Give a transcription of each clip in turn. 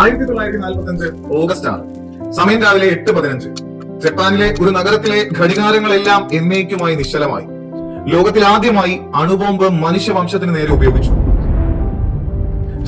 1945 August 6 സമയം രാവിലെ 8:15. ജപ്പാനിലെ ഒരു നഗരത്തിലെ ഘടികാരങ്ങളെല്ലാം എന്നേക്കുമായി നിശ്ചലമായി. ലോകത്തിൽ ആദ്യമായി അണുബോംബ് മനുഷ്യവംശത്തിന് നേരെ ഉപയോഗിച്ചു.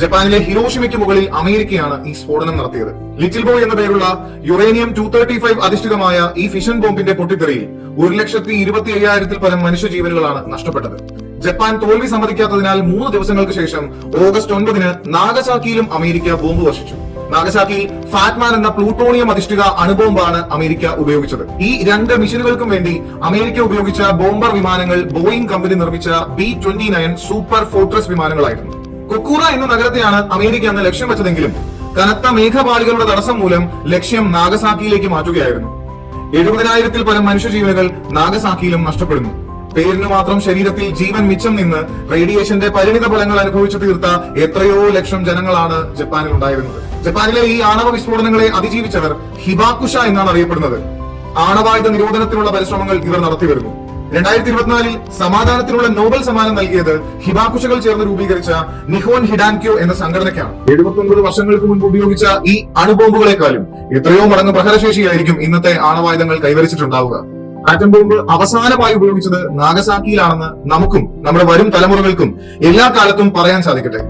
ജപ്പാനിലെ ഹിരോഷിമയ്ക്ക് മുകളിൽ അമേരിക്കയാണ് ഈ സ്ഫോടനം നടത്തിയത്. ലിറ്റിൽ ബോയ് എന്ന പേരുള്ള യുറേനിയം 235 അധിഷ്ഠിതമായ ഈ ഫിഷൻ ബോംബിന്റെ പൊട്ടിത്തെറിയിൽ 1,25,000-ൽ പരം മനുഷ്യജീവനുകളാണ് നഷ്ടപ്പെട്ടത്. ജപ്പാൻ തോൽവി സമ്മതിക്കാത്തതിനാൽ 3 ദിവസങ്ങൾക്ക് ശേഷം ഓഗസ്റ്റ് 9 നാഗസാക്കിയിലും അമേരിക്ക ബോംബ് വർഷിച്ചു. നാഗസാക്കിയിൽ ഫാറ്റ്മാൻ എന്ന പ്ലൂട്ടോണിയം അധിഷ്ഠിത അണുബോംബാണ് അമേരിക്ക ഉപയോഗിച്ചത്. ഈ 2 മിഷനുകൾക്കും വേണ്ടി അമേരിക്ക ഉപയോഗിച്ച ബോംബർ വിമാനങ്ങൾ ബോയിങ് കമ്പനി നിർമ്മിച്ച B-29 സൂപ്പർ ഫോർട്രസ് വിമാനങ്ങളായിരുന്നു. കൊക്കൂറ എന്ന നഗരത്തെയാണ് അമേരിക്ക അന്ന് ലക്ഷ്യം വെച്ചതെങ്കിലും കനത്ത മേഘപാളികളുടെ തടസ്സം മൂലം ലക്ഷ്യം നാഗസാക്കിയിലേക്ക് മാറ്റുകയായിരുന്നു. 70,000-ൽ പരം മനുഷ്യജീവനുകൾ നാഗസാക്കിയിലും നഷ്ടപ്പെടുന്നു. പേരിന് മാത്രം ശരീരത്തിൽ ജീവൻ മിച്ചം നിന്ന് റേഡിയേഷന്റെ പരിണിത ഫലങ്ങൾ അനുഭവിച്ചു തീർത്ത എത്രയോ ലക്ഷം ജനങ്ങളാണ് ജപ്പാനിൽ ഉണ്ടായിരുന്നത്. ജപ്പാനിലെ ഈ ആണവ വിസ്ഫോടനങ്ങളെ അതിജീവിച്ചവർ ഹിബാക്കുഷ എന്നാണ് അറിയപ്പെടുന്നത്. ആണവായുധ നിരോധനത്തിനുള്ള പരിശ്രമങ്ങൾ ഇവർ നടത്തിവരുന്നു. 2024-ൽ സമാധാനത്തിനുള്ള നോബൽ സമ്മാനം നൽകിയത് ഹിബാക്കുഷകൾ ചേർന്ന് രൂപീകരിച്ച നിഹോൻ ഹിഡാൻക്യോ എന്ന സംഘടനയ്ക്കാണ്. 79 വർഷങ്ങൾക്ക് മുൻപ് ഉപയോഗിച്ച ഈ അണുബോംബുകളെക്കാളും എത്രയോ മടങ്ങ് പ്രഹരശേഷിയായിരിക്കും ഇന്നത്തെ ആണവായുധങ്ങൾ കൈവരിച്ചിട്ടുണ്ടാവുക. ആറ്റം ബോംബ് അവസാനമായി ഉപയോഗിച്ചത് നാഗസാക്കിയിലാണെന്ന് നമുക്കും നമ്മുടെ വരും തലമുറകൾക്കും എല്ലാ കാലത്തും പറയാൻ സാധിക്കട്ടെ.